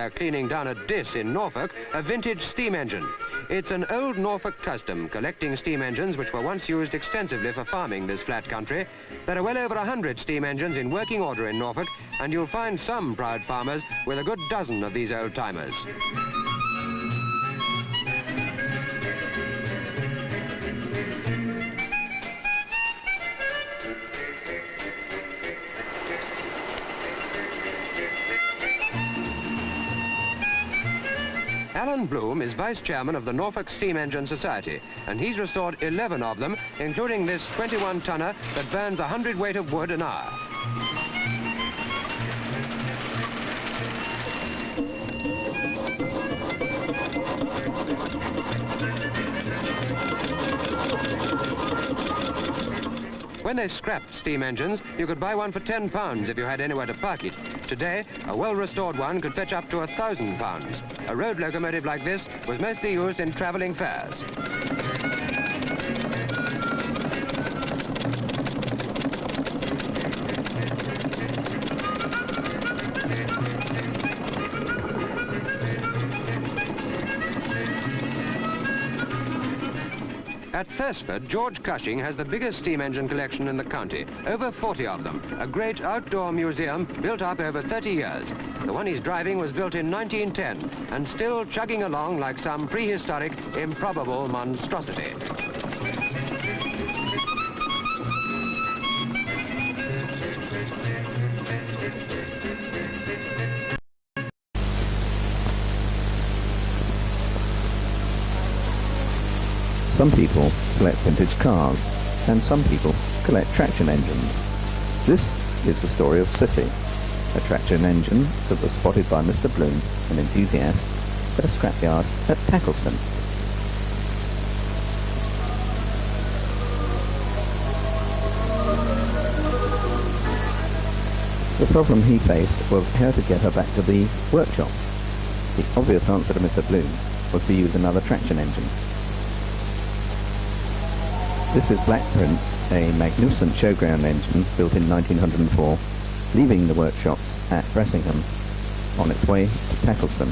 They're cleaning down at Dis in Norfolk, a vintage steam engine. It's an old Norfolk custom, collecting steam engines which were once used extensively for farming this flat country. There are well over 100 steam engines in working order in Norfolk, and you'll find some proud farmers with a good dozen of these old-timers. Alan Bloom is vice chairman of the Norfolk Steam Engine Society, and he's restored 11 of them, including this 21-tonner that burns 100 weight of wood an hour. When they scrapped steam engines, you could buy one for £10 if you had anywhere to park it. Today, a well-restored one could fetch up to £1,000. A road locomotive like this was mostly used in travelling fairs. At Thursford, George Cushing has the biggest steam engine collection in the county, over 40 of them, a great outdoor museum built up over 30 years. The one he's driving was built in 1910 and still chugging along like some prehistoric, improbable monstrosity. Some people collect vintage cars, and some people collect traction engines. This is the story of Sissy, a traction engine that was spotted by Mr. Bloom, an enthusiast, at a scrapyard at Packleston. The problem he faced was how to get her back to the workshop. The obvious answer to Mr. Bloom was to use another traction engine. This is Black Prince, a magnificent showground engine built in 1904, leaving the workshops at Bressingham on its way to Packleston.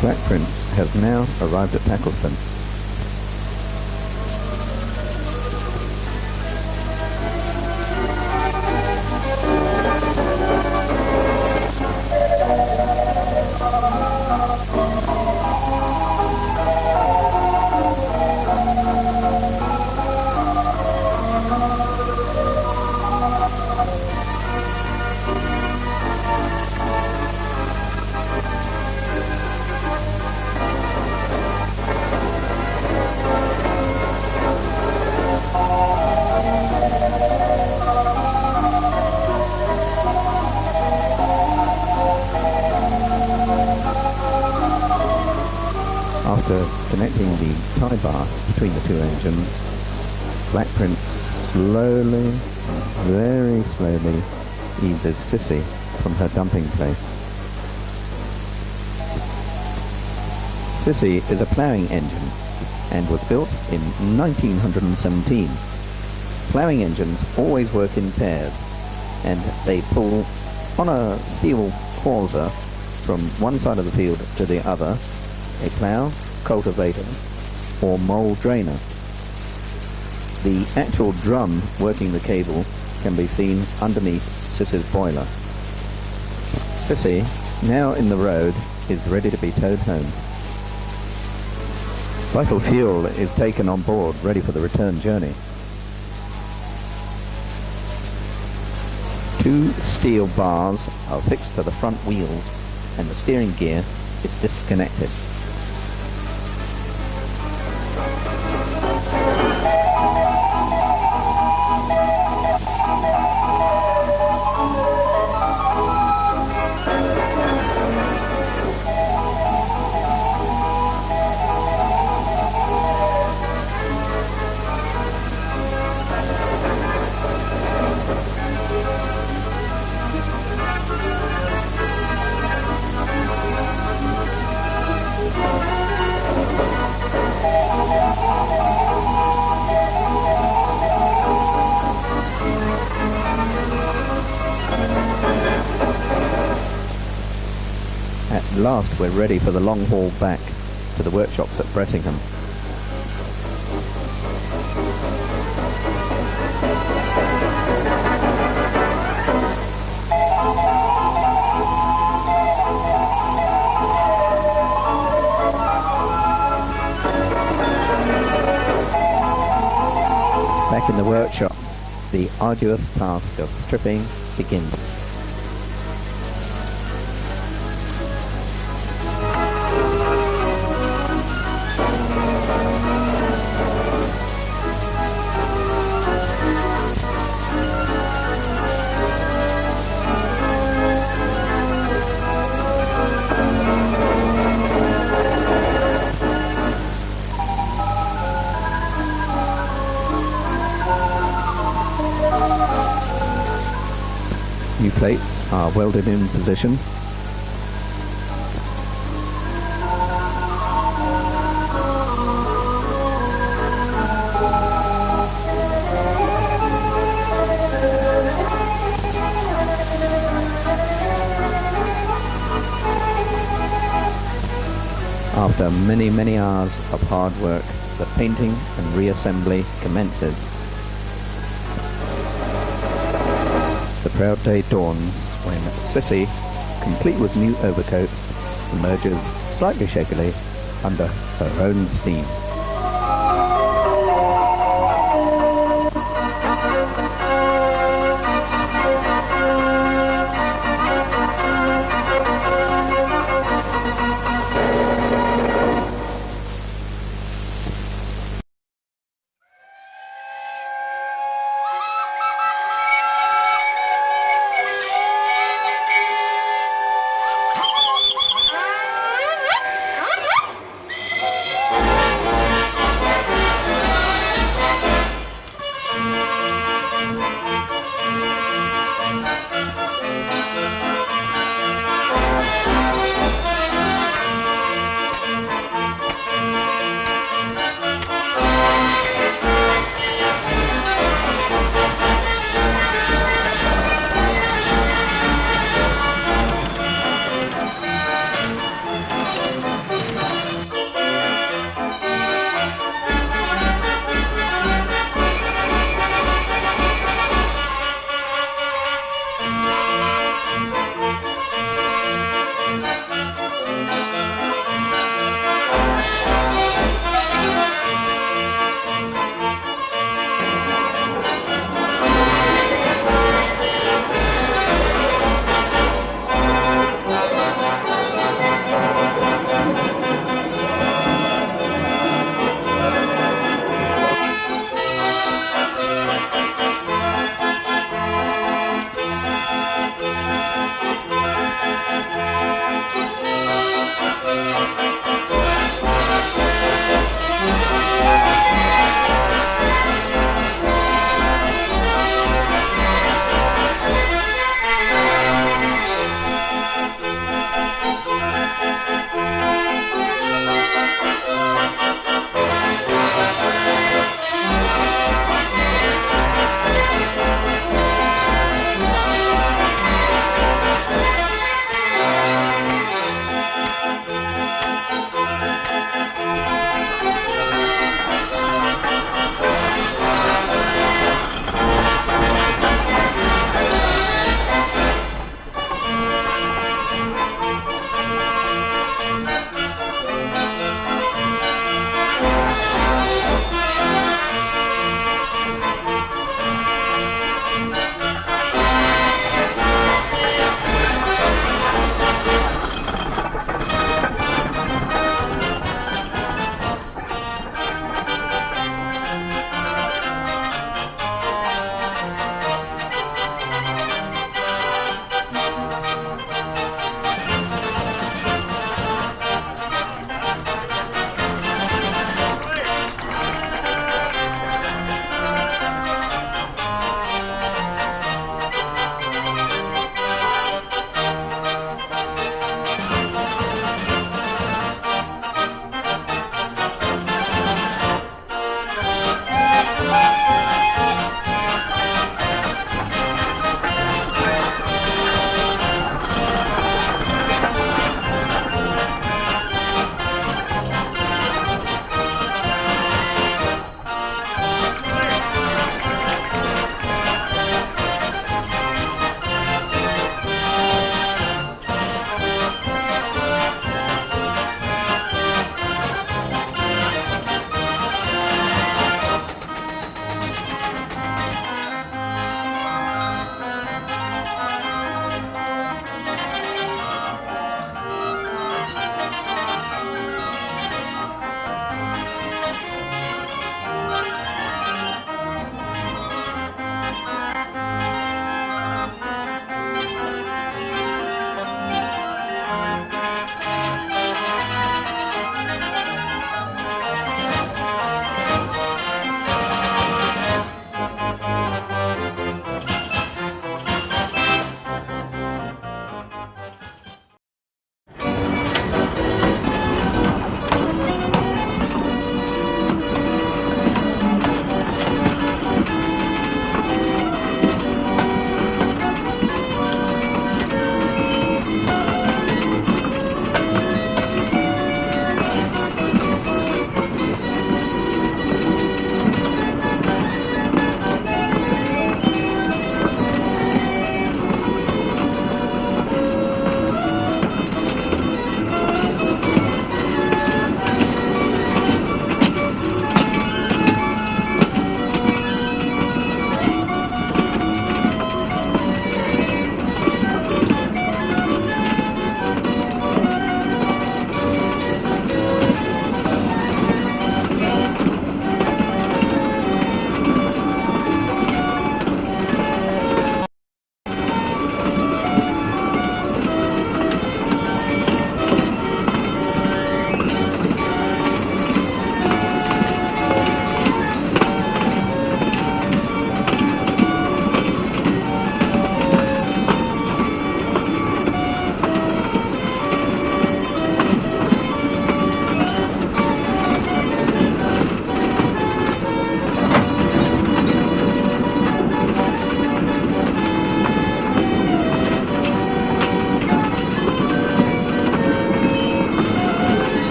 Black Prince has now arrived at Packleston. After connecting the tie bar between the two engines, Black Prince slowly, very slowly, eases Sissy from her dumping place. Sissy is a ploughing engine and was built in 1917. Ploughing engines always work in pairs, and they pull on a steel hawser from one side of the field to the other, a plough, cultivator, or mole drainer. The actual drum working the cable can be seen underneath Sissy's boiler. Sissy, now in the road, is ready to be towed home. Vital fuel is taken on board, ready for the return journey. Two steel bars are fixed to the front wheels, and the steering gear is disconnected. At last we're ready for the long haul back to the workshops at Bressingham. Back in the workshop, the arduous task of stripping begins. New plates are welded in position. After many, many hours of hard work, the painting and reassembly commences. The proud day dawns when Sissy, complete with new overcoat, emerges slightly shakily under her own steam.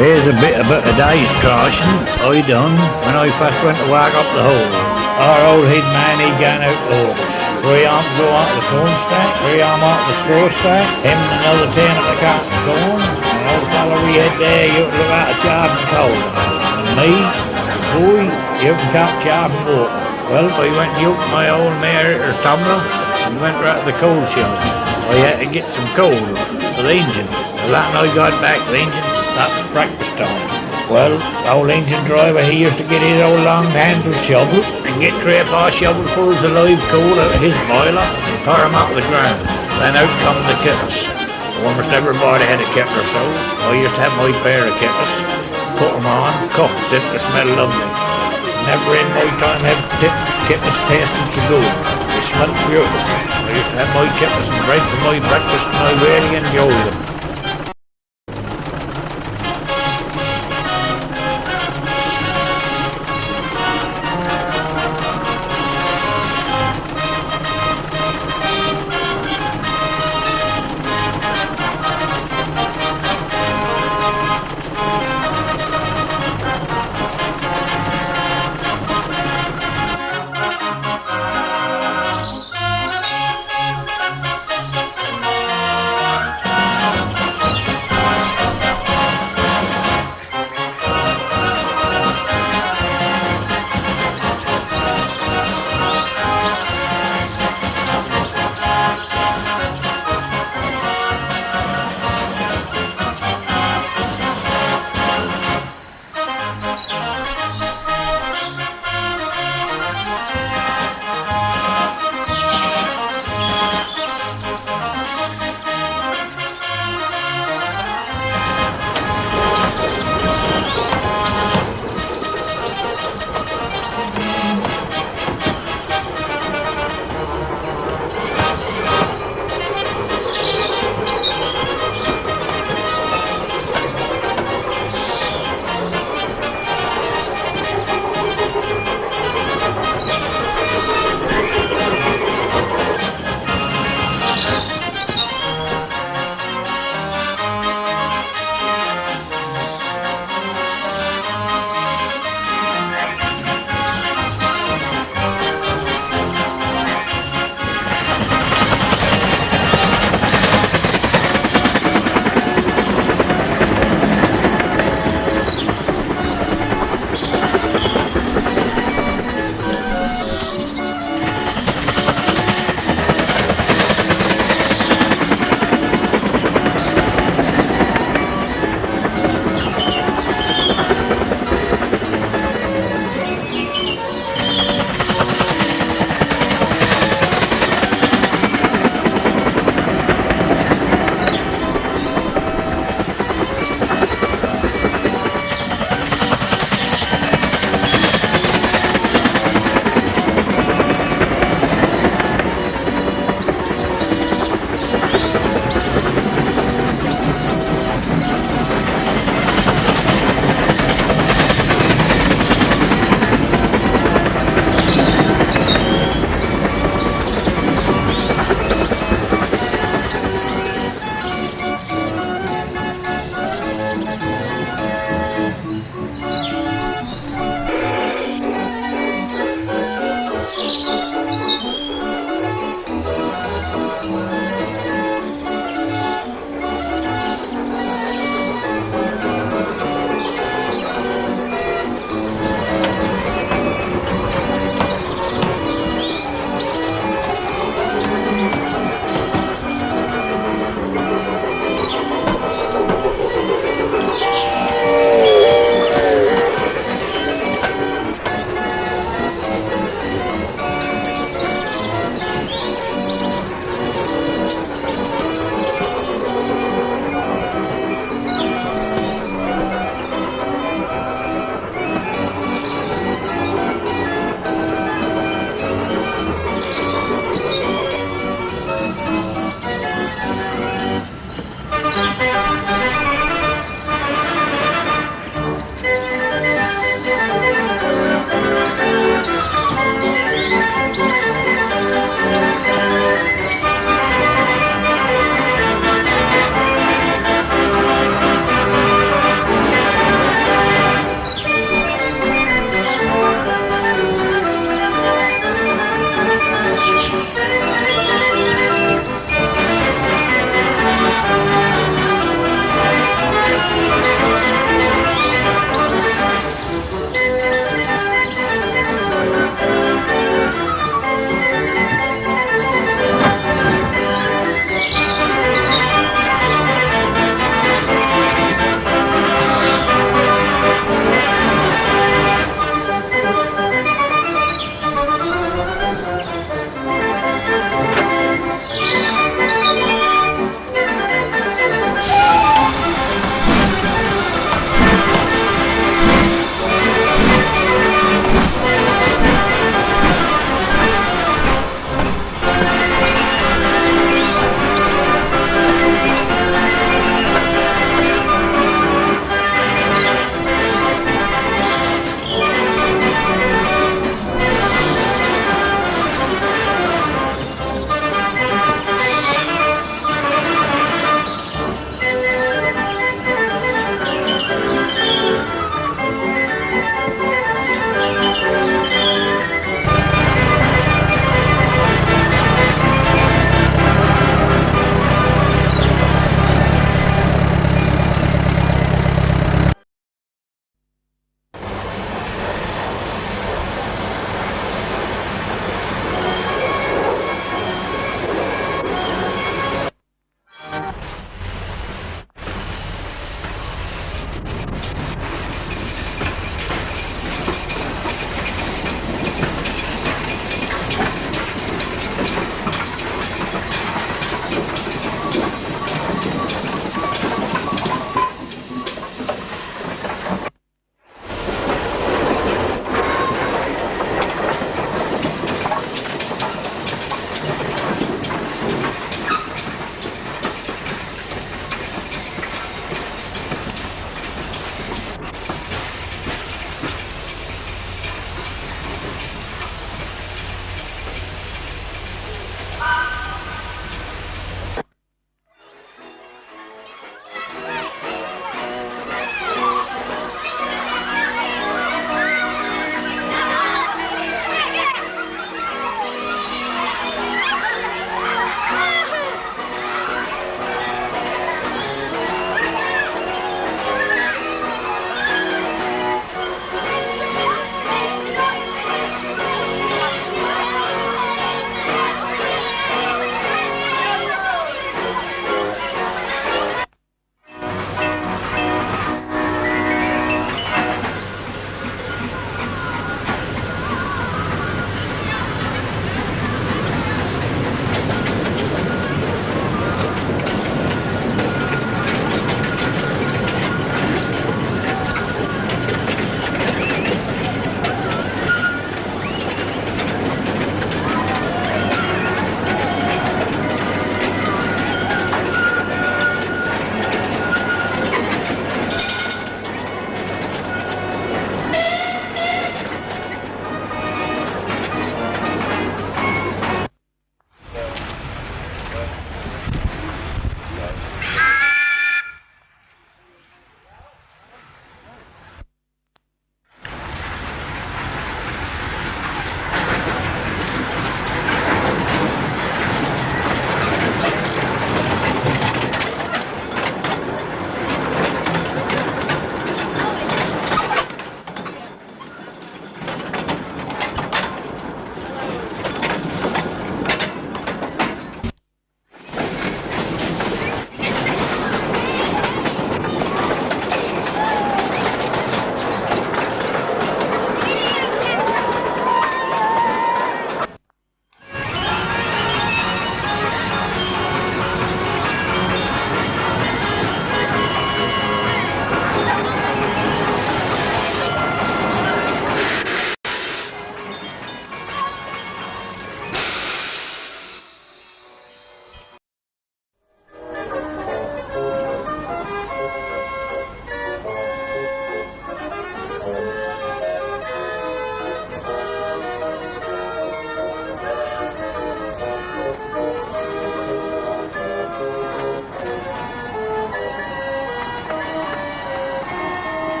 Here's a bit about a day's crossing I done when I first went to work up the hole. Our old head man, he gone out to orders. 3 arms go on the corn stack, 3 arms on the straw stack, him and another 10 at the cotton corn. And old fella we had there, you could look out a chopping coal. And me, boy, you can cut chopping water. Well, I went and yoked my old mare at her tumbler and went right to the coal shop. I had to get some coal for the engine. Well, that night I got back the engine, that was breakfast time. Well, the old engine driver, he used to get his old long-handled shovel and get 3 or 4 shovelfuls of live coal out of his boiler and pour them out of the ground. Then out come the kitters. Almost everybody had a kipper or so. I used to have my pair of kippers, put them on, cooked, didn't they smell lovely. Never in my time have kippers tasted so good. They smelled beautiful. I used to have my kippers and bread for my breakfast and I really enjoyed them.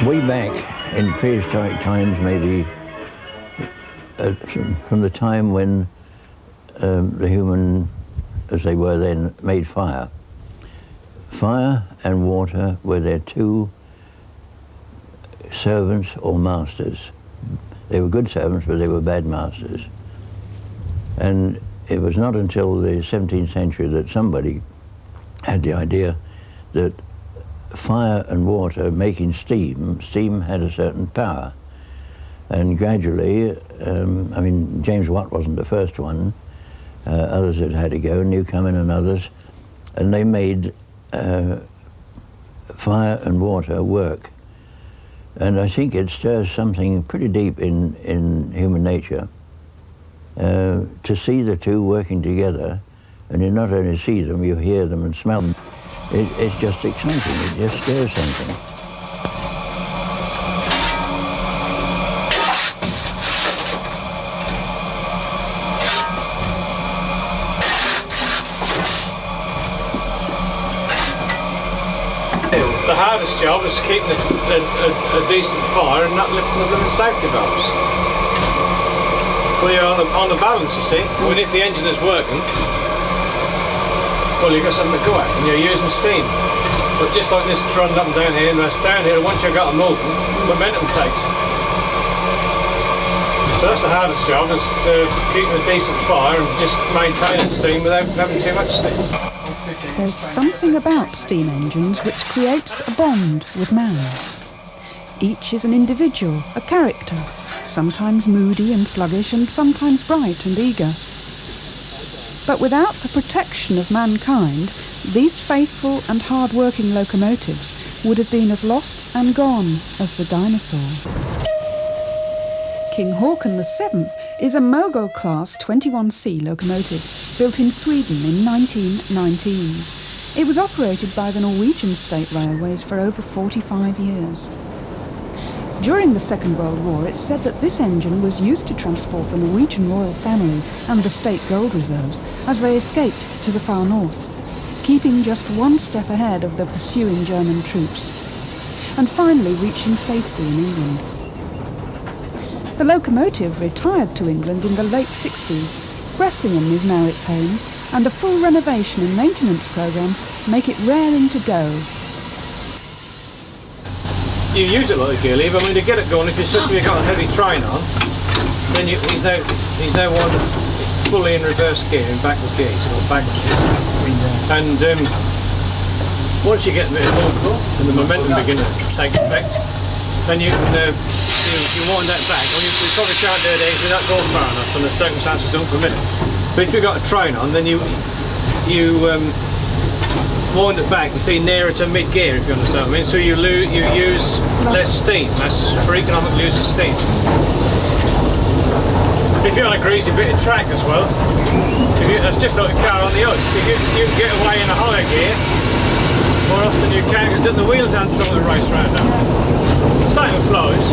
Way back in prehistoric times, maybe from the time when the human, as they were then, made fire. Fire and water were their two servants or masters. They were good servants, but they were bad masters. And it was not until the 17th century that somebody had the idea that fire and water making steam had a certain power. And gradually, I mean, James Watt wasn't the first one. Others had a go, Newcomen and others, and they made fire and water work. And I think it stirs something pretty deep in human nature to see the two working together, and you not only see them, you hear them and smell them. It's just exciting, it just stirs something. The hardest job is keeping a decent fire and not lifting the blooming safety valves. Well, you're on the balance, you see. Well, if the engine is working, well, you've got something to go at, and you're using steam. But just like this trundling up and down here, and that's down here, once you've got it moving, momentum takes. So that's the hardest job, is keeping a decent fire and just maintaining steam without having too much steam. There's something about steam engines which creates a bond with man. Each is an individual, a character, sometimes moody and sluggish and sometimes bright and eager. But without the protection of mankind, these faithful and hard-working locomotives would have been as lost and gone as the dinosaur. King Haakon VII is a Mogul-class 21C locomotive built in Sweden in 1919. It was operated by the Norwegian State Railways for over 45 years. During the Second World War, it's said that this engine was used to transport the Norwegian royal family and the state gold reserves as they escaped to the far north, keeping just one step ahead of the pursuing German troops, and finally reaching safety in England. The locomotive retired to England in the late 60s. Bressingham is now its home, and a full renovation and maintenance programme make it raring to go. You use it like a gear lever. I mean, to get it going, if you've got a heavy train on, then he's now one fully in reverse gear, in backward gear, or backwards gear. And once you get a bit movable and the momentum begins to take effect, then you can you wind that back. Well, you probably can't do it easily, not go far enough, and the circumstances don't permit it. But if you've got a train on, then you wind it back, you see, nearer to mid-gear, if you understand what I mean. So you use less steam. That's for economic use of steam. If you're on a greasy bit of track as well, that's just like a car on the ice. If you can get away in a higher gear more often you can, because the wheels aren't trying to race around now. Same applies.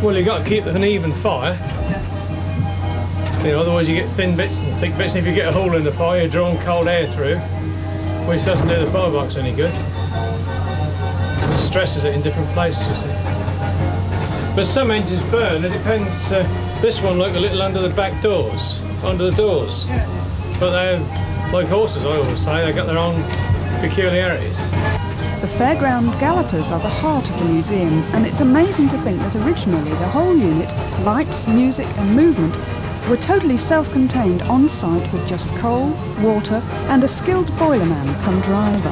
Well, you've got to keep an even fire. You know, otherwise you get thin bits and thick bits, and if you get a hole in the fire, you're drawing cold air through, which doesn't do the firebox any good. It stresses it in different places, you see. But some engines burn, it depends. This one looked a little under the back doors, under the doors. But they're like horses, I always say, they've got their own peculiarities. The fairground gallopers are the heart of the museum, and it's amazing to think that originally the whole unit, lights, music and movement, were totally self-contained on site with just coal, water and a skilled boilerman come driver.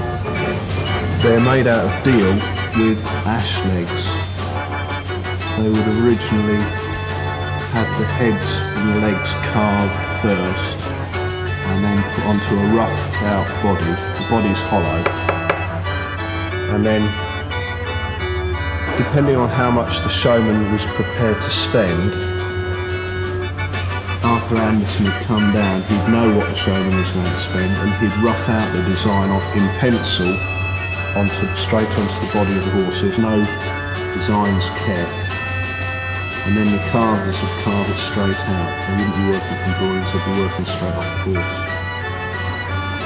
They're made out of deal with ash legs. They would originally have the heads and the legs carved first and then put onto a roughed out body. The body's hollow. And then, depending on how much the showman was prepared to spend, Arthur Anderson would come down, he'd know what the showman was going to spend, and he'd rough out the design in pencil straight onto the body of the horse. There's no designs kept. And then the carvers would carve it straight out. They wouldn't be working from drawings, they'd be working straight off the horse.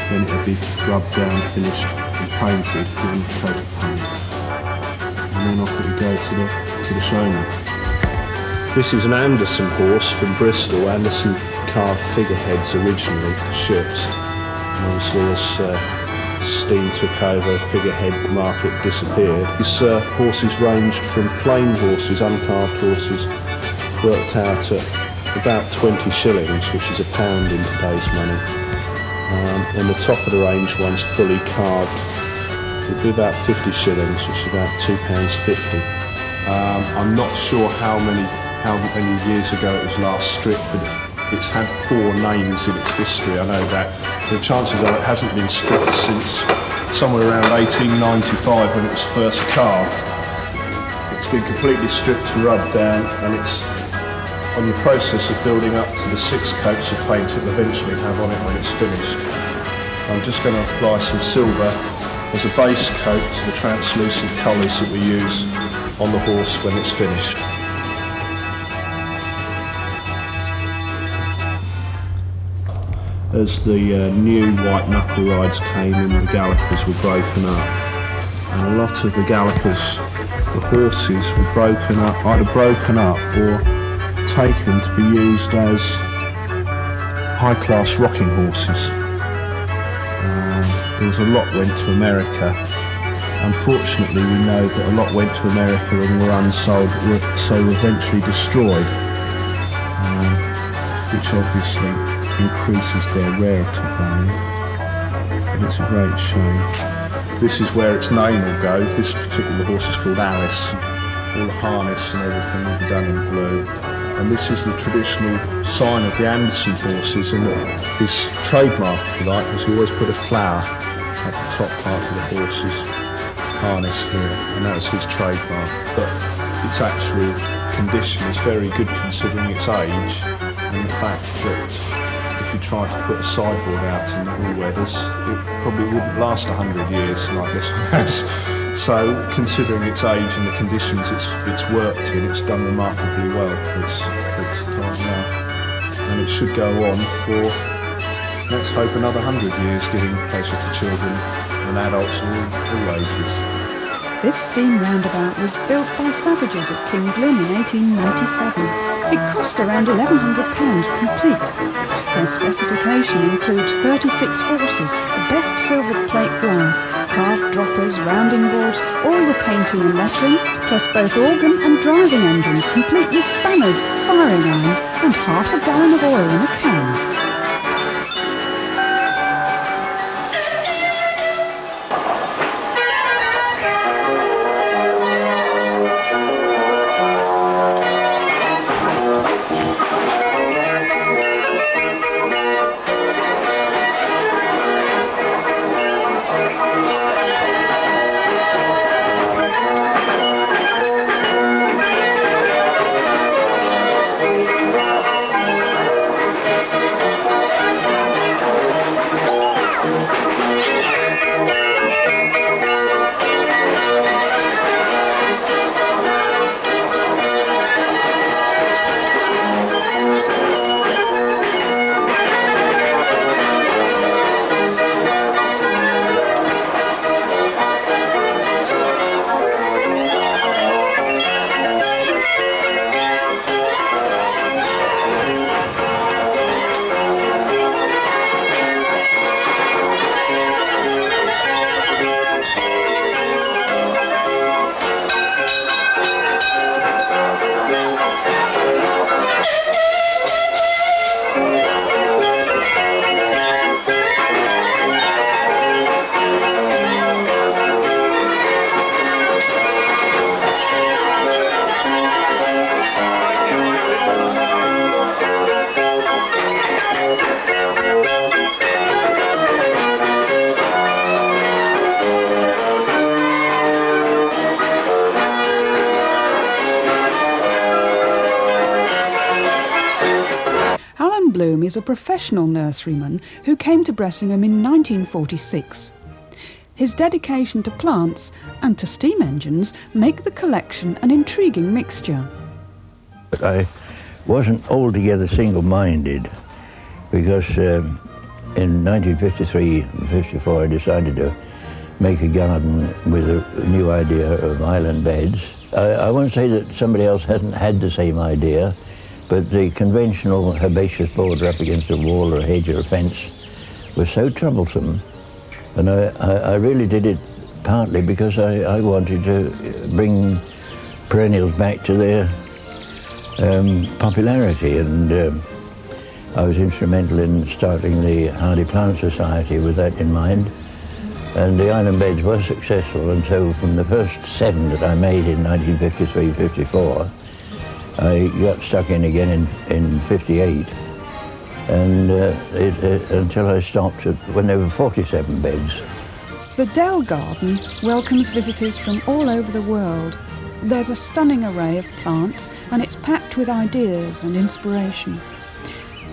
Then it would be rubbed down, finished and painted with a coat of paint. And then off it would go to the showman. This is an Anderson horse from Bristol. Anderson carved figureheads originally, ships. And obviously as steam took over, figurehead market disappeared. These horses ranged from plain horses, uncarved horses, worked out at about 20 shillings, which is £1 in today's money. And the top of the range ones fully carved would be about 50 shillings, which is about £2.50. I'm not sure how many years ago it was last stripped, but it's had 4 names in its history. I know that. The chances are it hasn't been stripped since somewhere around 1895 when it was first carved. It's been completely stripped and rubbed down, and it's on the process of building up to the 6 coats of paint it will eventually have on it when it's finished. I'm just going to apply some silver as a base coat to the translucent colours that we use on the horse when it's finished. As the new white knuckle rides came in, the gallopers were broken up, and a lot of the gallopers, the horses, were broken up, either broken up or taken to be used as high-class rocking horses. There was a lot went to America. Unfortunately, we know that a lot went to America and were unsold, so eventually destroyed, which obviously increases their rarity value, and it's a great shame. This is where its name will go. This particular horse is called Alice. All the harness and everything will be done in blue. And this is the traditional sign of the Anderson horses, and his trademark, if you like, was he always put a flower at the top part of the horse's harness here, and that was his trademark. But its actual condition is very good considering its age, and the fact that if you tried to put a sideboard out in the all weathers, it probably wouldn't last 100 years like this one has. So, considering its age and the conditions it's worked in, it's done remarkably well for its time now. And it should go on for, let's hope, another 100 years, getting closer to children and adults of all ages. This steam roundabout was built by Savages of King's Lynn in 1897. It cost around £1,100 complete. Their specification includes 36 horses, the best silvered plate glass, carved droppers, rounding boards, all the painting and lettering, plus both organ and driving engines, complete with spanners, firing irons, and half a gallon of oil in a can. Bloom is a professional nurseryman who came to Bressingham in 1946. His dedication to plants and to steam engines make the collection an intriguing mixture. But I wasn't altogether single-minded because in 1953 and 54 I decided to make a garden with a new idea of island beds. I won't say that somebody else hadn't had the same idea, but the conventional herbaceous border up against a wall or a hedge or a fence was so troublesome. And I really did it partly because I wanted to bring perennials back to their popularity, and I was instrumental in starting the Hardy Plant Society with that in mind. And the island beds were successful, and so from the first 7 that I made in 1953-54, I got stuck in again in 58, and until I stopped when there were 47 beds. The Dell Garden welcomes visitors from all over the world. There's a stunning array of plants, and it's packed with ideas and inspiration.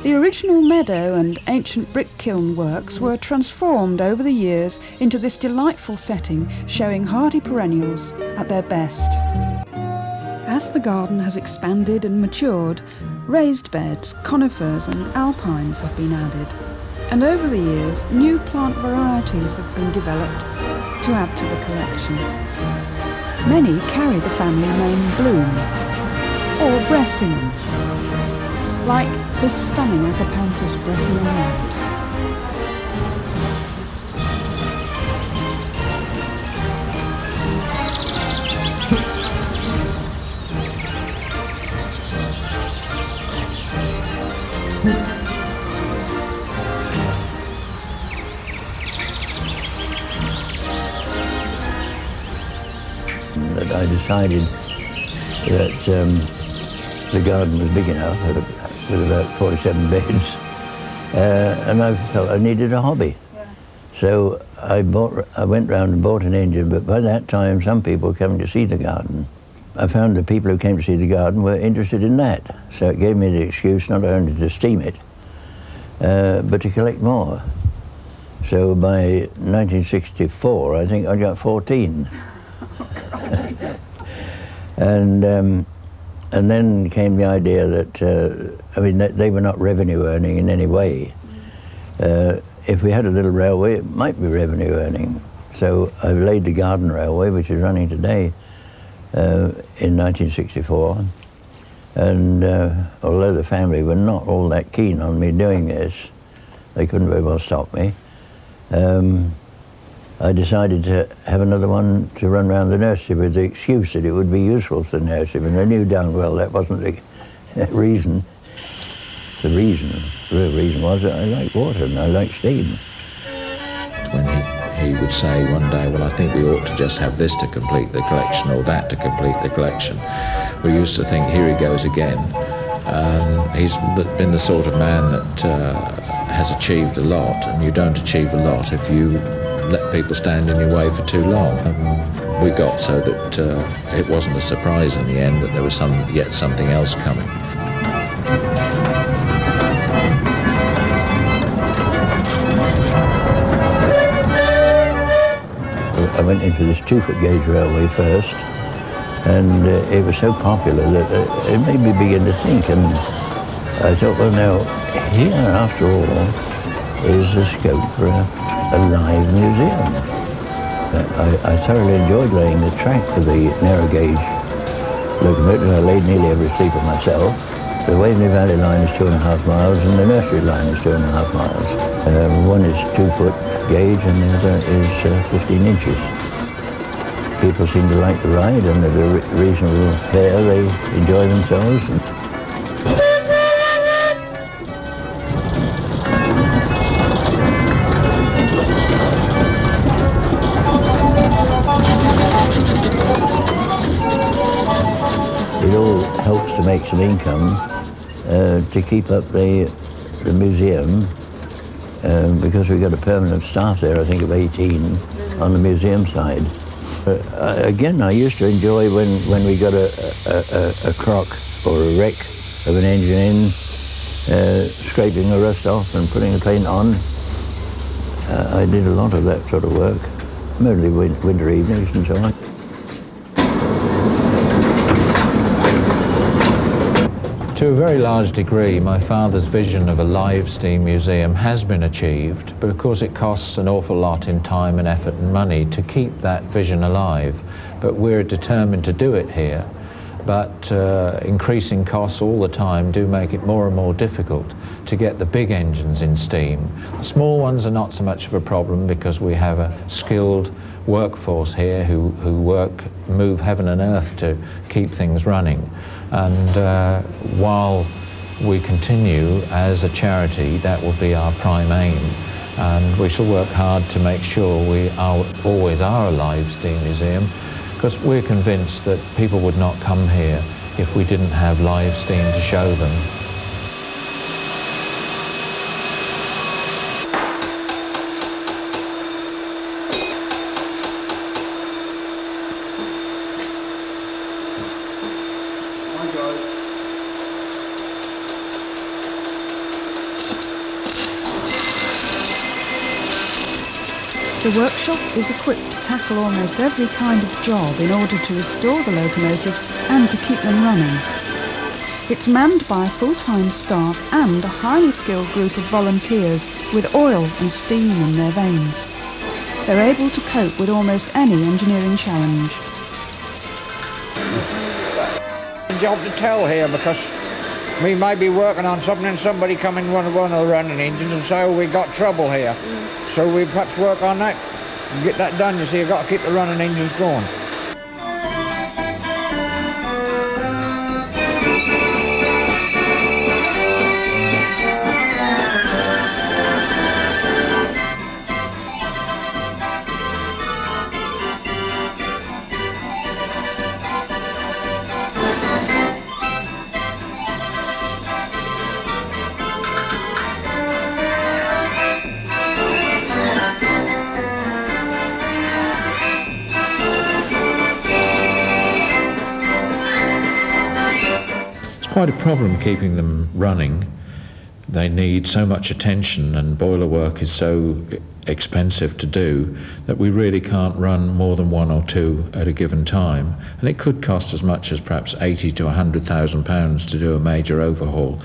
The original meadow and ancient brick kiln works were transformed over the years into this delightful setting, showing hardy perennials at their best. As the garden has expanded and matured, raised beds, conifers and alpines have been added. And over the years, new plant varieties have been developed to add to the collection. Many carry the family name Bloom or Bressingham, like this stunning Acapanthus Bressingham white. That I decided that the garden was big enough with about 47 beds, and I felt I needed a hobby. Yeah. So I went round and bought an engine, but by that time some people were coming to see the garden. I found the people who came to see the garden were interested in that, so it gave me the excuse not only to steam it, but to collect more. So by 1964 I think I got 14. And then came the idea that, I mean, they were not revenue earning in any way. If we had a little railway, it might be revenue earning. So I laid the garden railway, which is running today, in 1964. And although the family were not all that keen on me doing this, they couldn't very well stop me. I decided to have another one to run around the nursery with the excuse that it would be useful for the nursery, and I knew darn well that wasn't the reason. The real reason was that I like water and I like steam. When he would say one day, well, I think we ought to just have this to complete the collection or that to complete the collection, we used to think, here he goes again. He's been the sort of man that has achieved a lot, and you don't achieve a lot if you let people stand in your way for too long. We got so that it wasn't a surprise in the end that there was yet something else coming. I went into this 2-foot gauge railway first, and it was so popular that it made me begin to think, and I thought, well now, here after all is the scope for a live museum. I thoroughly enjoyed laying the track for the narrow gauge locomotive. I laid nearly every sleeper myself. The Waveney Valley line is 2.5 miles and the nursery line is 2.5 miles. One is 2-foot gauge and the other is 15 inches. People seem to like the ride, and at a reasonable fare they enjoy themselves. It all helps to make some income to keep up the museum, because we've got a permanent staff there, I think of 18 on the museum side. Again, I used to enjoy when we got a crock or a wreck of an engine in, scraping the rust off and putting the paint on. I did a lot of that sort of work, mostly winter evenings and so on. To a very large degree, my father's vision of a live steam museum has been achieved, but of course it costs an awful lot in time and effort and money to keep that vision alive. But we're determined to do it here. But increasing costs all the time do make it more and more difficult to get the big engines in steam. The small ones are not so much of a problem because we have a skilled workforce here who move heaven and earth to keep things running. And while we continue as a charity, that will be our prime aim. And we shall work hard to make sure we always are a live steam museum, because we're convinced that people would not come here if we didn't have live steam to show them. The workshop is equipped to tackle almost every kind of job in order to restore the locomotives and to keep them running. It's manned by a full-time staff and a highly skilled group of volunteers with oil and steam in their veins. They're able to cope with almost any engineering challenge. Job to tell here, because we may be working on something and somebody come in one of the running engines and say, oh, we got trouble here. So we perhaps work on that and get that done. You see, you've got to keep the running engines going. Quite a problem keeping them running. They need so much attention and boiler work is so expensive to do that we really can't run more than one or two at a given time, and it could cost as much as perhaps £80,000 to £100,000 to do a major overhaul.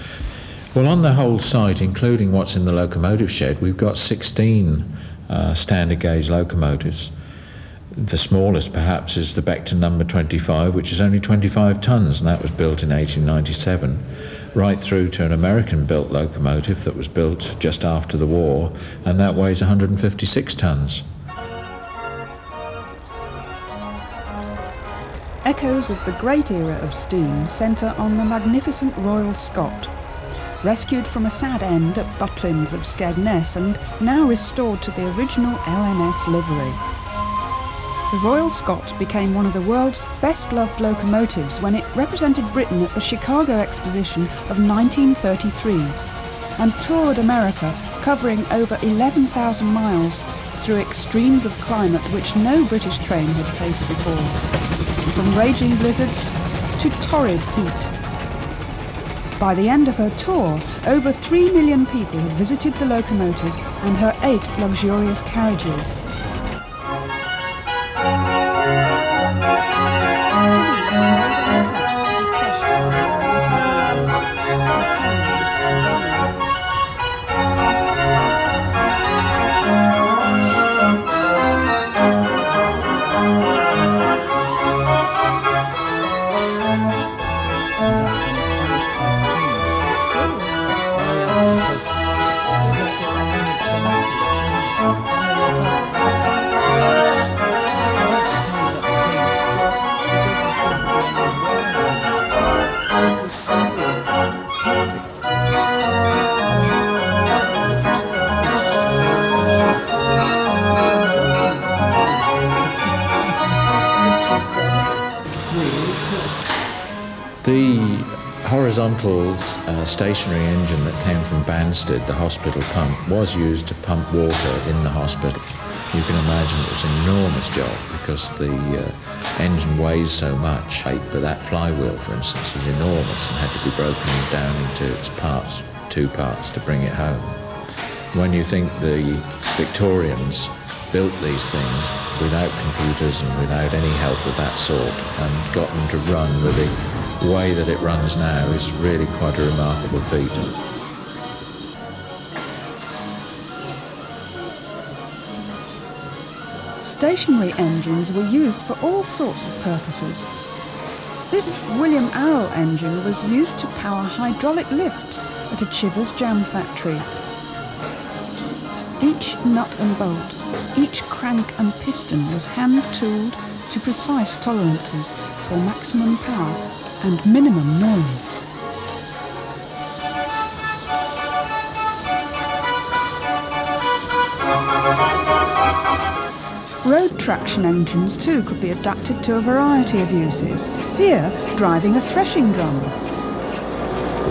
Well, on the whole site, including what's in the locomotive shed, we've got 16 standard gauge locomotives. The smallest, perhaps, is the Beckton number 25, which is only 25 tonnes, and that was built in 1897, right through to an American-built locomotive that was built just after the war, and that weighs 156 tonnes. Echoes of the great era of steam centre on the magnificent Royal Scot, rescued from a sad end at Butlins of Skegness and now restored to the original LNS livery. The Royal Scot became one of the world's best-loved locomotives when it represented Britain at the Chicago Exposition of 1933 and toured America, covering over 11,000 miles through extremes of climate which no British train had faced before, from raging blizzards to torrid heat. By the end of her tour, over 3 million people had visited the locomotive and her 8 luxurious carriages. The horizontal stationary engine that came from Banstead, the hospital pump, was used to pump water in the hospital. You can imagine it was an enormous job because the engine weighs so much. But that flywheel, for instance, is enormous and had to be broken down into its parts 2 parts to bring it home. When you think the Victorians built these things without computers and without any help of that sort and got them to run with the way that it runs now is really quite a remarkable feat. Stationary engines were used for all sorts of purposes. This William Arrol engine was used to power hydraulic lifts at a Chivers jam factory. Each nut and bolt, each crank and piston was hand-tooled to precise tolerances for maximum power and minimum noise. Road traction engines too could be adapted to a variety of uses. Here, driving a threshing drum.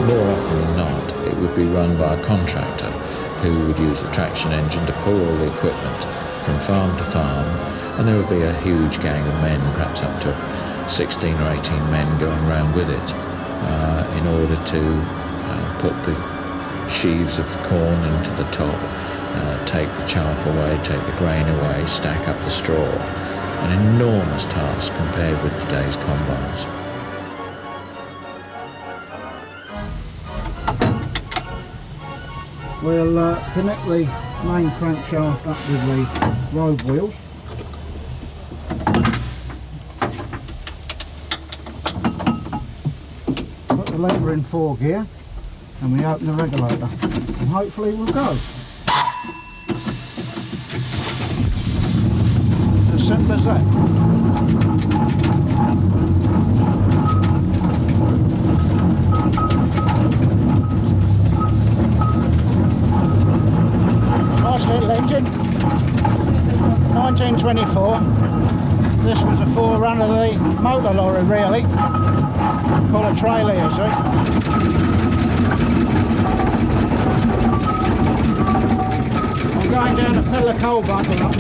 More often than not, it would be run by a contractor who would use the traction engine to pull all the equipment from farm to farm, and there would be a huge gang of men, perhaps up to 16 or 18 men going around with it in order to put the sheaves of corn into the top, take the chaff away, take the grain away, stack up the straw. An enormous task compared with today's combines. We'll connect the main crankshaft up with the road wheels. Put the lever in 4 gear and we open the regulator and hopefully we'll go. As simple as that. Little engine, 1924. This was a forerunner of the motor lorry, really. Call a trailer, you see. I'm going down to fill the coal bundle up.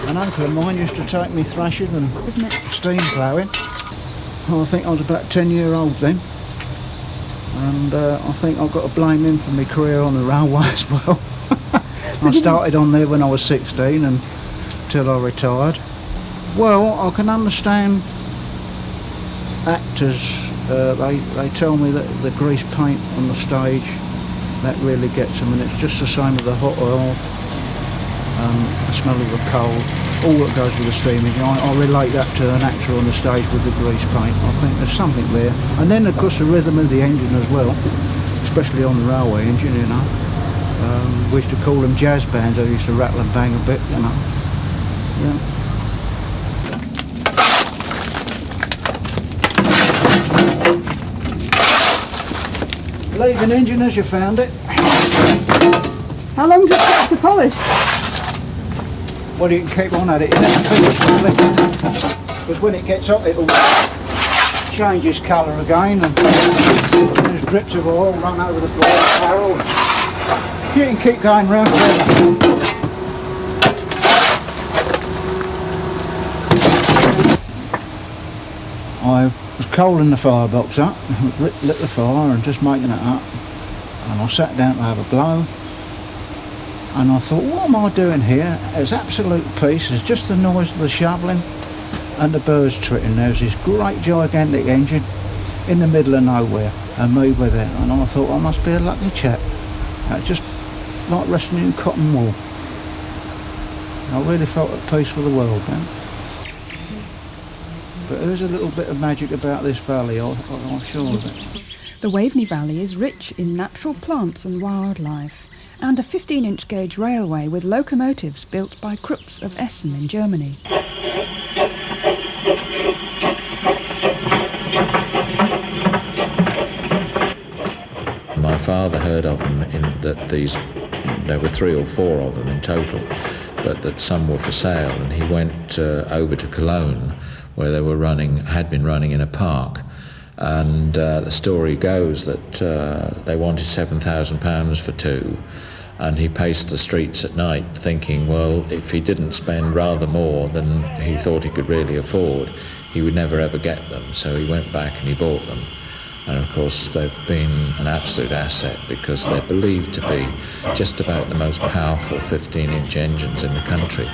An uncle of mine used to take me thrashing and steam ploughing. I think I was about 10-year-old then, and I think I've got to blame him for my career on the railway as well. I started on there when I was 16 until I retired. Well, I can understand actors, they tell me that the grease paint on the stage, that really gets them, and it's just the same with the hot oil, the smell of the coal, all that goes with the steam engine. I relate that to an actor on the stage with the grease paint. I think there's something there. And then of course the rhythm of the engine as well, especially on the railway engine, you know. We used to call them jazz bands. They used to rattle and bang a bit, you know. Yeah. Leaving engine as you found it. How long does it take to polish? Well, you can keep on at it, you never finish really, because when it gets hot it'll change its colour again, and there's drips of oil run over the barrel. You can keep going round forever. I was coaling the firebox up, lit the fire and just making it up, and I sat down to have a blow. And I thought, what am I doing here? It's absolute peace. It's just the noise of the shoveling and the birds twitting. There's this great gigantic engine in the middle of nowhere and me with it. And I thought, I must be a lucky chap. It's just like resting in cotton wool. I really felt at peace with the world then. But there's a little bit of magic about this valley, I'm sure of it. The Waveney Valley is rich in natural plants and wildlife, and a 15-inch gauge railway with locomotives built by Krupps of Essen in Germany. My father heard of them there were 3 or 4 of them in total, but that some were for sale, and he went over to Cologne, where they had been running in a park, And the story goes that they wanted £7,000 for two, and he paced the streets at night thinking, well, if he didn't spend rather more than he thought he could really afford, he would never ever get them. So he went back and he bought them. And of course they've been an absolute asset because they're believed to be just about the most powerful 15-inch engines in the country.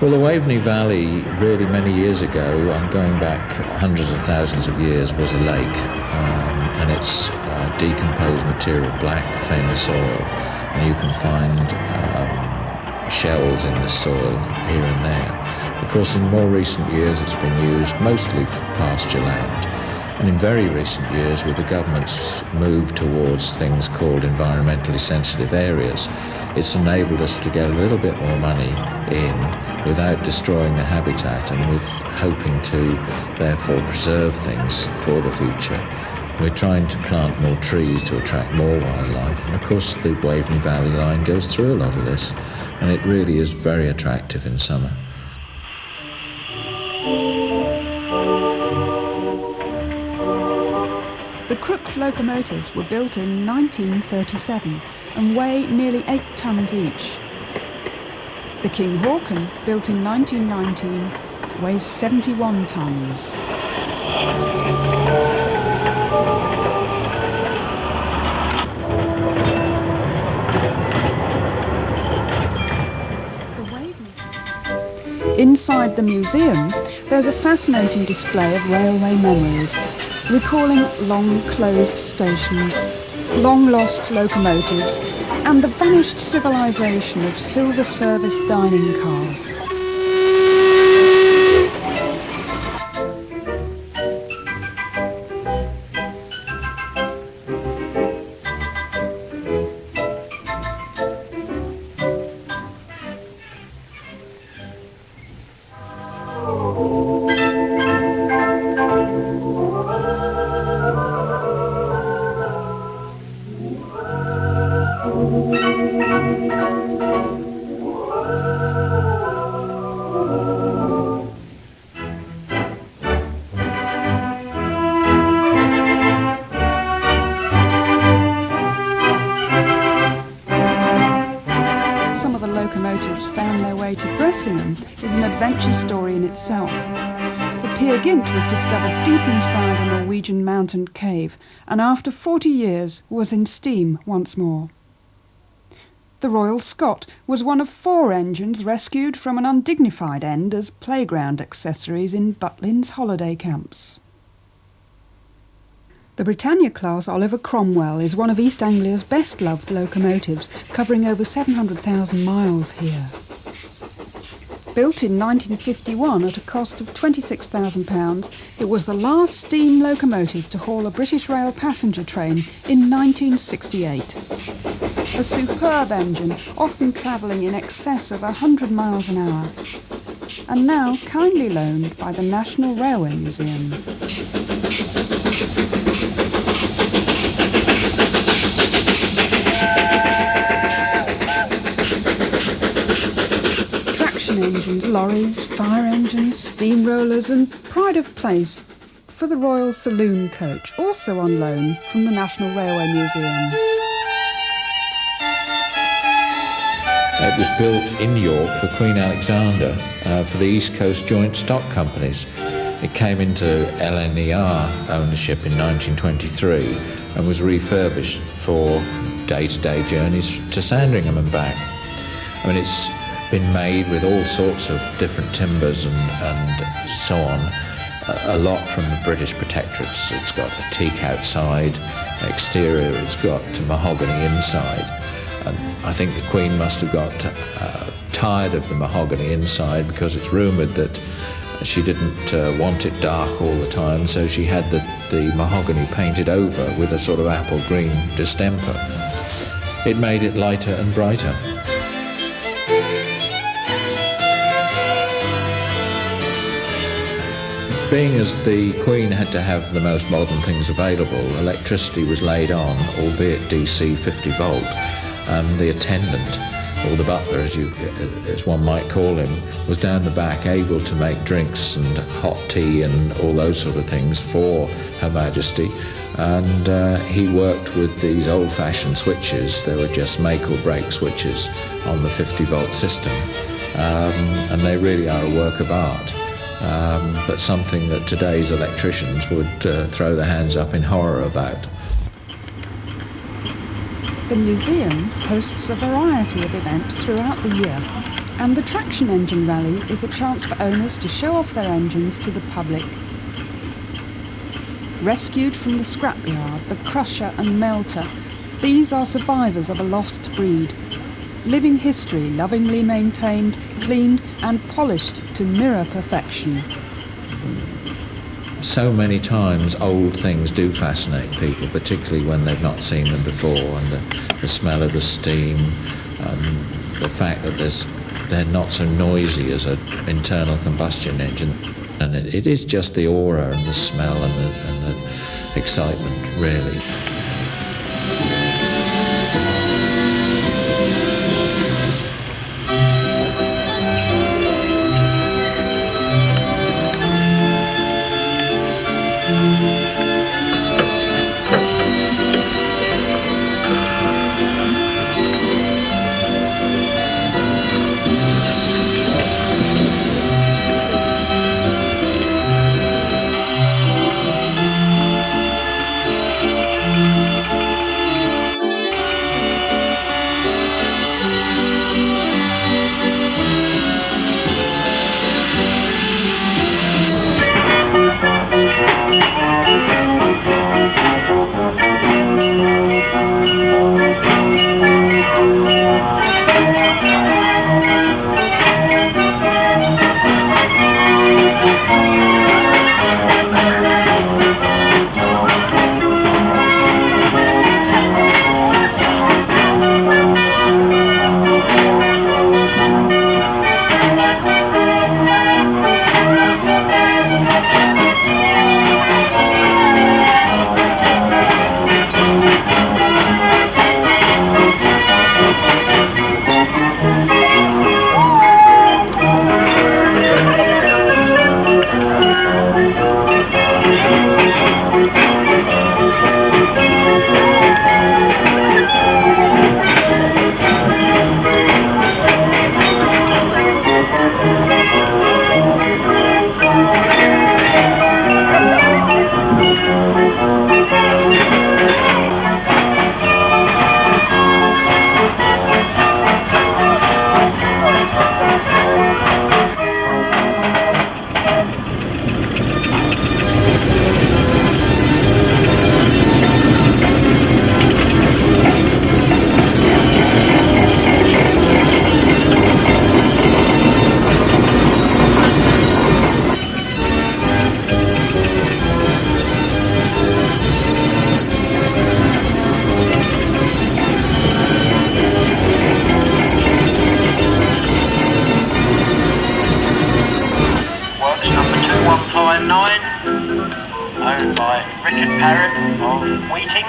Well, the Waveney Valley, really many years ago, I'm going back hundreds of thousands of years, was a lake, and it's decomposed material, black famous soil, and you can find shells in this soil here and there. Of course, in more recent years it's been used mostly for pasture land, and in very recent years, with the government's move towards things called environmentally sensitive areas, it's enabled us to get a little bit more money in without destroying the habitat, and with hoping to therefore preserve things for the future. We're trying to plant more trees to attract more wildlife, and of course the Waveney Valley line goes through a lot of this, and it really is very attractive in summer. The Crookes locomotives were built in 1937 and weigh nearly 8 tons each. The King Hawken, built in 1919, weighs 71 tons. Inside the museum, there's a fascinating display of railway memories, recalling long-closed stations, long-lost locomotives, and the vanished civilization of silver service dining cars. Some of the locomotives found their way to Bressingham is an adventure story in itself. The Peer Gynt was discovered deep inside a Norwegian mountain cave, and after 40 years was in steam once more. The Royal Scot was one of 4 engines rescued from an undignified end as playground accessories in Butlins holiday camps. The Britannia-class Oliver Cromwell is one of East Anglia's best-loved locomotives, covering over 700,000 miles here. Built in 1951 at a cost of £26,000, it was the last steam locomotive to haul a British Rail passenger train in 1968. A superb engine, often travelling in excess of 100 miles an hour, and now kindly loaned by the National Railway Museum. Engines, lorries, fire engines, steamrollers and pride of place for the Royal Saloon coach, also on loan from the National Railway Museum. It was built in York for Queen Alexander for the East Coast Joint Stock Companies. It came into LNER ownership in 1923 and was refurbished for day-to-day journeys to Sandringham and back. I mean, it's been made with all sorts of different timbers and so on, a lot from the British protectorates. It's got a teak outside, exterior, it's got mahogany inside. And I think the Queen must have got tired of the mahogany inside, because it's rumoured that she didn't want it dark all the time, so she had the the mahogany painted over with a sort of apple green distemper. It made it lighter and brighter. Being as the Queen had to have the most modern things available, electricity was laid on, albeit DC 50 volt, and the attendant, or the butler as one might call him, was down the back able to make drinks and hot tea and all those sort of things for Her Majesty. And he worked with these old-fashioned switches. They were just make or break switches on the 50 volt system, and they really are a work of art. But something that today's electricians would throw their hands up in horror about. The museum hosts a variety of events throughout the year, and the Traction Engine Rally is a chance for owners to show off their engines to the public. Rescued from the scrapyard, the crusher and melter, these are survivors of a lost breed. Living history lovingly maintained, cleaned and polished to mirror perfection. So many times old things do fascinate people, particularly when they've not seen them before, and the smell of the steam, and the fact that they're not so noisy as an internal combustion engine. And it is just the aura and the smell and the excitement, really. owned by Richard Parrott of Wheating,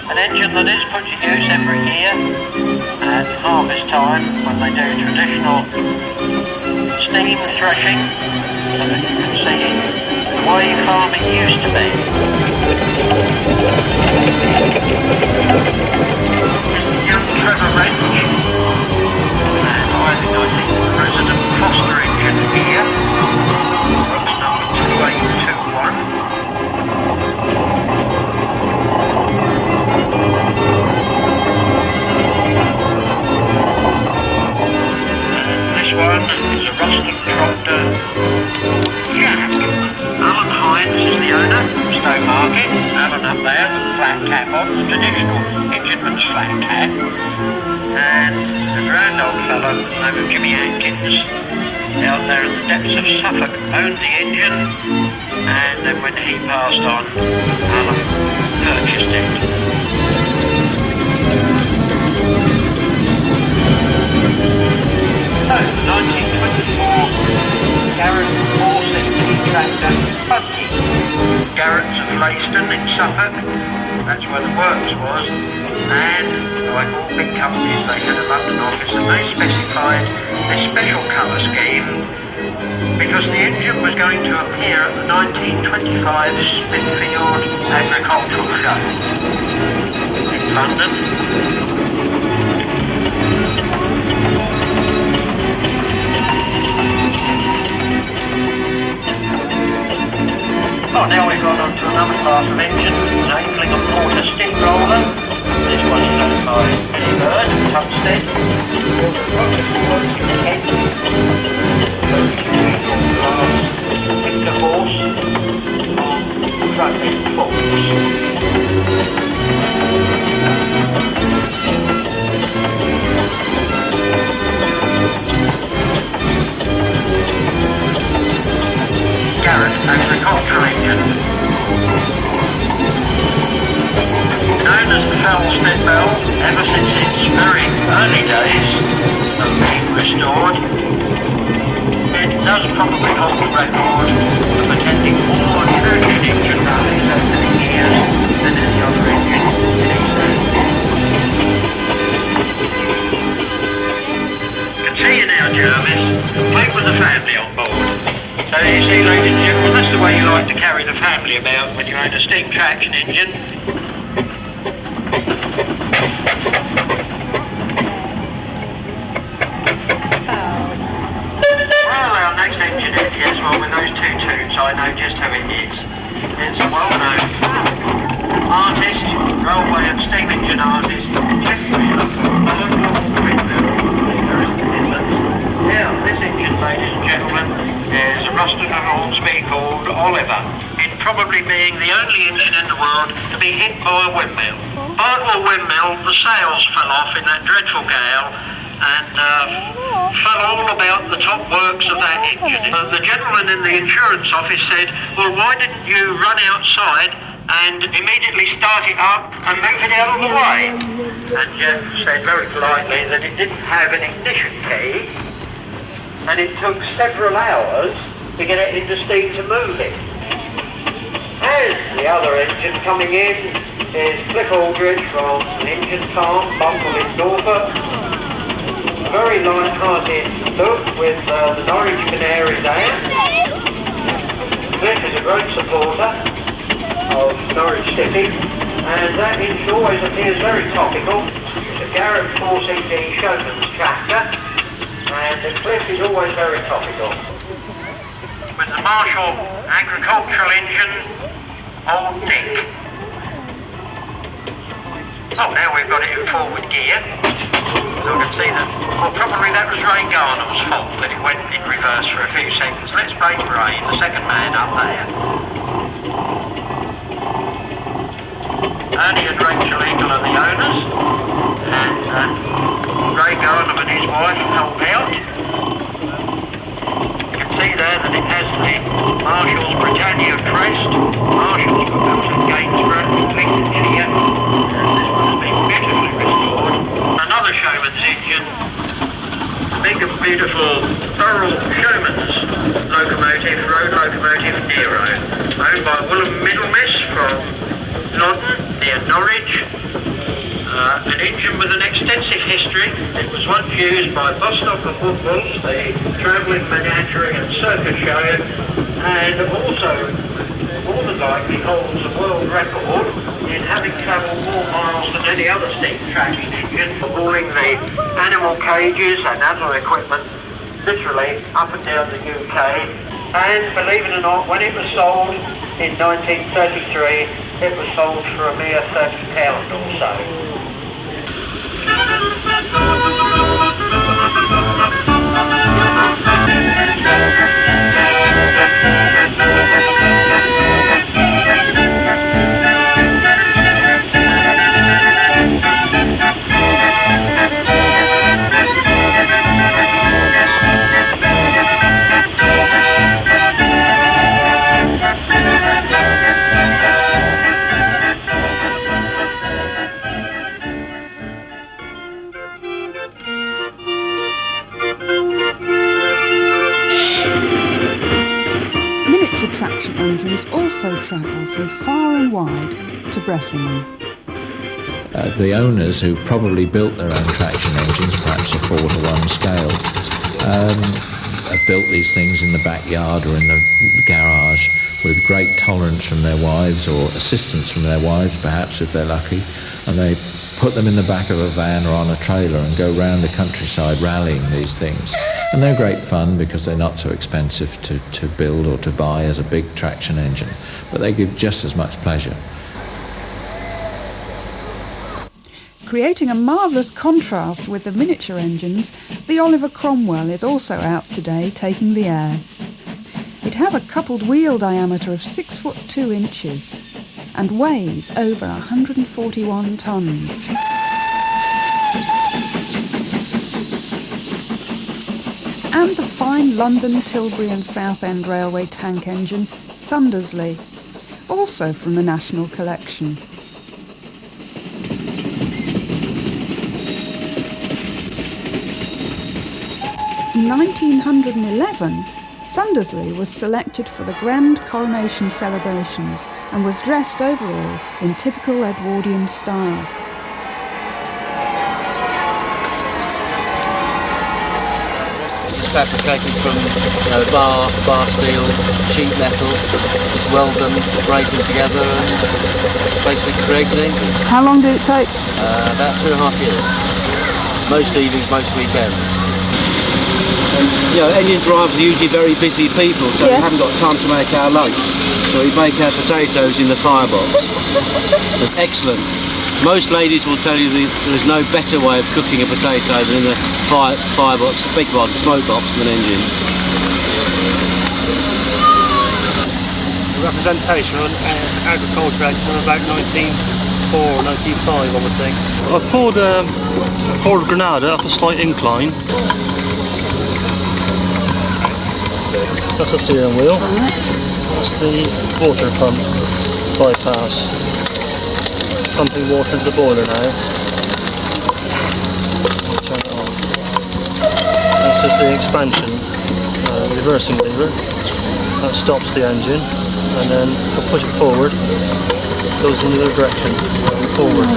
an engine that is put to use every year at harvest time when they do traditional steam threshing, so that you can see the way farming used to be. Young Trevor Wrench, and I think President Foster engine here, box number 2821. This one is a Ruston tractor Jack. Alan Hines is the owner, Stowmarket. Alan up there with the flat cap on, the traditional engineman's flat cap. And a grand old fellow named Jimmy Atkins out there in the depths of Suffolk owned the engine and then when he passed on, Alan purchased it. So, the 1924 Garrett 460 tractor buggy. Garrett's of Leiston in Suffolk, that's where the works was, and like all big companies they had a London office and they specified a special colour scheme because the engine was going to appear at the 1925 Smithfield Agricultural Show in London. Oh, now we've gone on to another class of engine, an Bressingham water steamroller. This one is owned by Billy Bird at Tunstead. Built a rocket working head, 50 horse, truck forks. Garrett agricultural engine. Known as the Halstead Bell ever since its very early days of being restored, it does probably hold the record of attending more heritage engine rallies over the years than any other engine these days. You can see you now, Jervis, complete with the family on board. So you see, ladies and gentlemen, that's the way you like to carry the family about when you own a steam traction engine. Well, our next engine is one with those two tubes. I know just who it is. It's a well-known artist, railway and steam engine artist, Now, this engine, ladies and gentlemen, is a rusted and Hornsby called Oliver, in probably being the only engine in the world to be hit by a windmill. Bardwell windmill, the sails fell off in that dreadful gale and fell all about the top works of that engine. The gentleman in the insurance office said, well, why didn't you run outside and immediately start it up and move it out of the way? And Jeff said very politely that it didn't have an ignition key, and it took several hours to get it into steam to move it. And the other engine coming in is Cliff Aldridge from an engine farm, Bumble in Norfolk. A very light-hearted look with the Norwich Canary there. Cliff is a great supporter of Norwich City, and that engine always appears very topical. It's a Garrett 4CD showman's tractor, and the Cliff is always very topical. With the Marshall agricultural engine, Old Dick. Oh, now we've got it in forward gear. So we can see that, well, probably that was Ray Garner's fault that it went in reverse for a few seconds. Let's break Ray, the second man up there. Ernie and Rachel Eagle are the owners, and Ray Garner and his wife help out. You can see there that it has the Marshall's Britannia crest. Marshall's were built at Gainsborough, Lincolnshire, and this one has been beautifully restored. Another showman's engine, big and beautiful Burrell Showman's locomotive, road locomotive Nero, owned by Willem Middlemiss from Loddon, near Norwich. An engine with an extensive history. It was once used by Bostock and Woodward, the travelling menagerie and circus show, and also more than likely holds a world record in having travelled more miles than any other steam traction engine, hauling the animal cages and other equipment literally up and down the UK. And believe it or not, when it was sold in 1933, it was sold for a mere £30 or so. Bressingham. The owners, who probably built their own traction engines, perhaps a 4-to-1 scale, have built these things in the backyard or in the garage with great tolerance from their wives, or assistance from their wives perhaps if they're lucky, and they put them in the back of a van or on a trailer and go round the countryside rallying these things. And they're great fun because they're not so expensive to build or to buy as a big traction engine, but they give just as much pleasure. Creating a marvellous contrast with the miniature engines, the Oliver Cromwell is also out today taking the air. It has a coupled wheel diameter of 6 foot 2 inches and weighs over 141 tonnes. And the fine London, Tilbury and Southend Railway tank engine, Thundersley, also from the National Collection. In 1911, Thundersley was selected for the Grand Coronation celebrations and was dressed overall in typical Edwardian style. Fabricated from bar steel, sheet metal, it's welded them, brazed them together and basically created an engine. How long did it take? About 2.5 years. Most evenings, most weekends. And, engine drivers are usually very busy people, so we haven't got time to make our lunch. So we make our potatoes in the firebox. It's excellent. Most ladies will tell you there's no better way of cooking a potato than in the firebox, big one, smoke box of an engine. Representation on agriculture engine from about 1904 or 1905, I would think. I poured a Ford Granada up a slight incline. That's the steering wheel. That's the water pump bypass. Pumping water into the boiler now. Turn it on. This is the expansion reversing lever. That stops the engine, and then if I push it forward, it goes in the other direction, forward.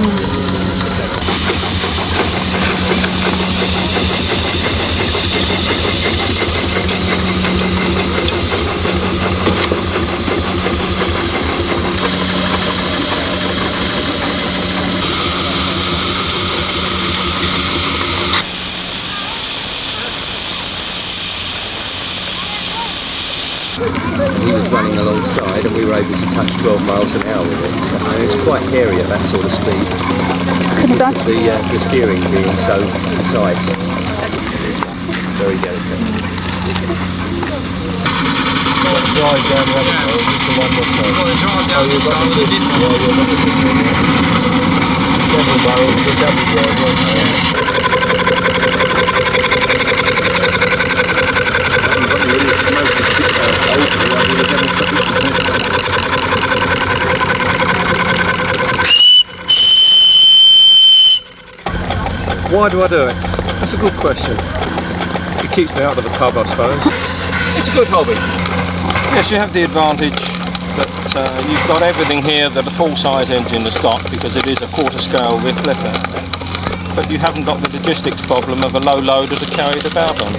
He was running alongside and we were able to touch 12 miles an hour with it. And it's quite hairy at that sort of speed. Because of the steering being so precise. Very delicate. Drive down the other road, just the one more road. Oh, you've got the double barrel, the double Why do I do it? That's a good question. It keeps me out of the pub, I suppose. It's a good hobby. Yes, you have the advantage that you've got everything here that a full-size engine has got, because it is a quarter-scale rear flipper. But you haven't got the logistics problem of a low loader to carry it about on.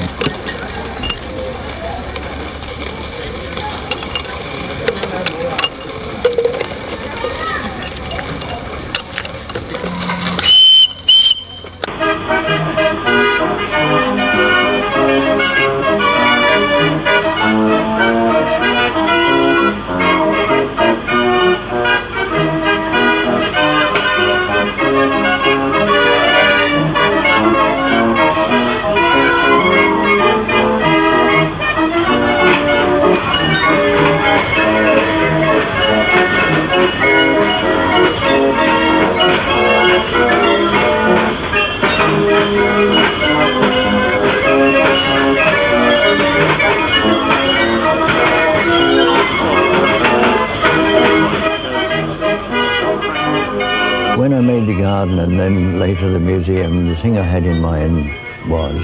When I made the garden and then later the museum, the thing I had in mind was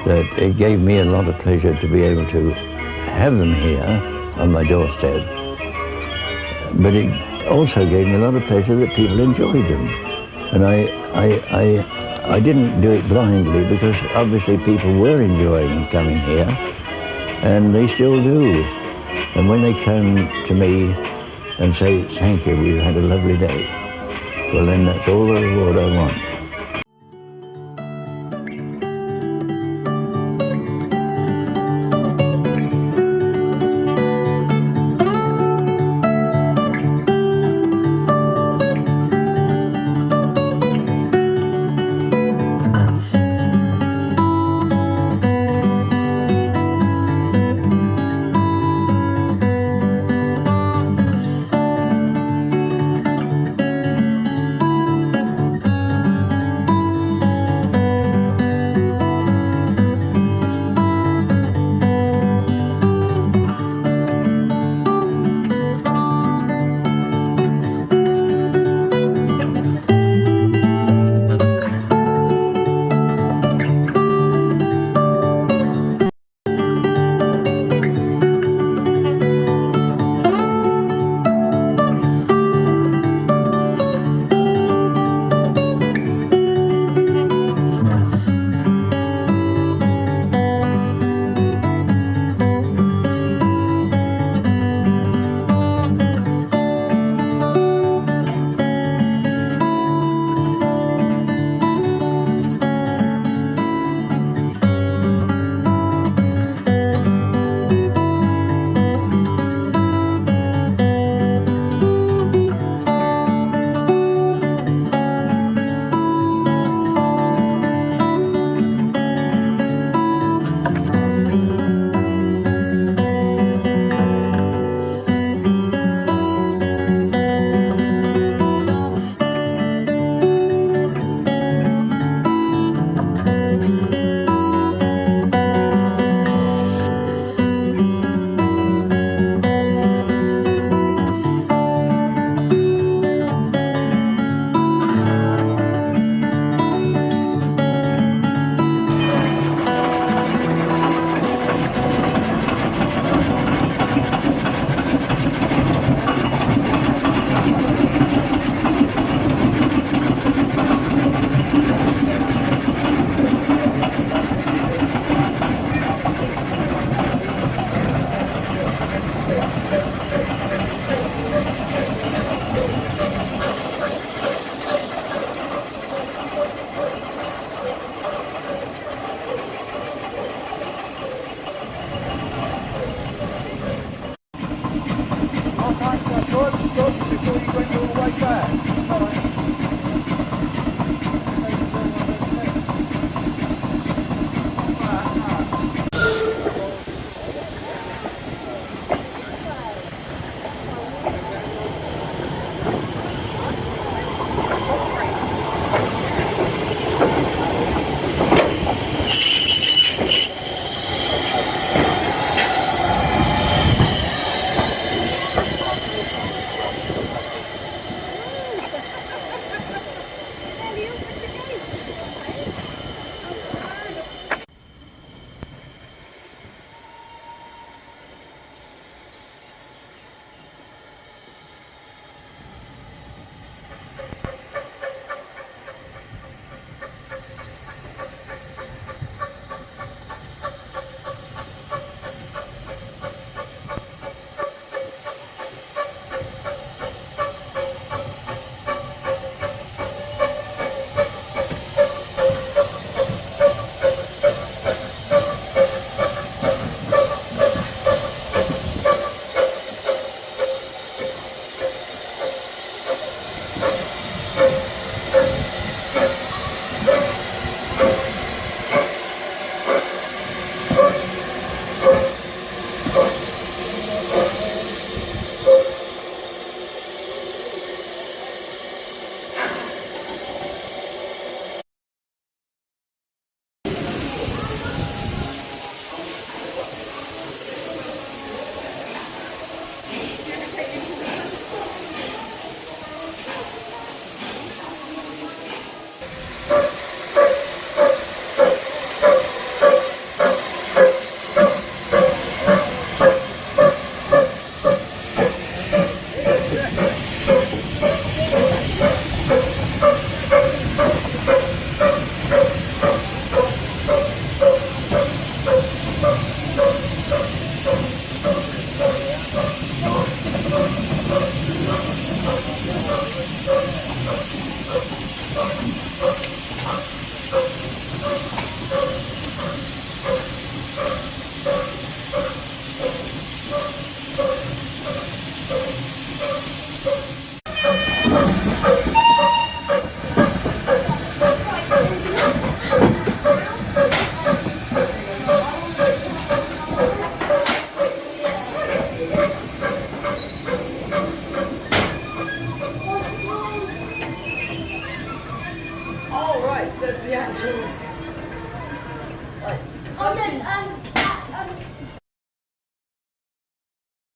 that it gave me a lot of pleasure to be able to have them here on my doorstep. But it also gave me a lot of pleasure that people enjoyed them. And I didn't do it blindly, because obviously people were enjoying coming here, and they still do. And when they come to me and say, thank you, we've had a lovely day, well then that's all the reward I want. Listen,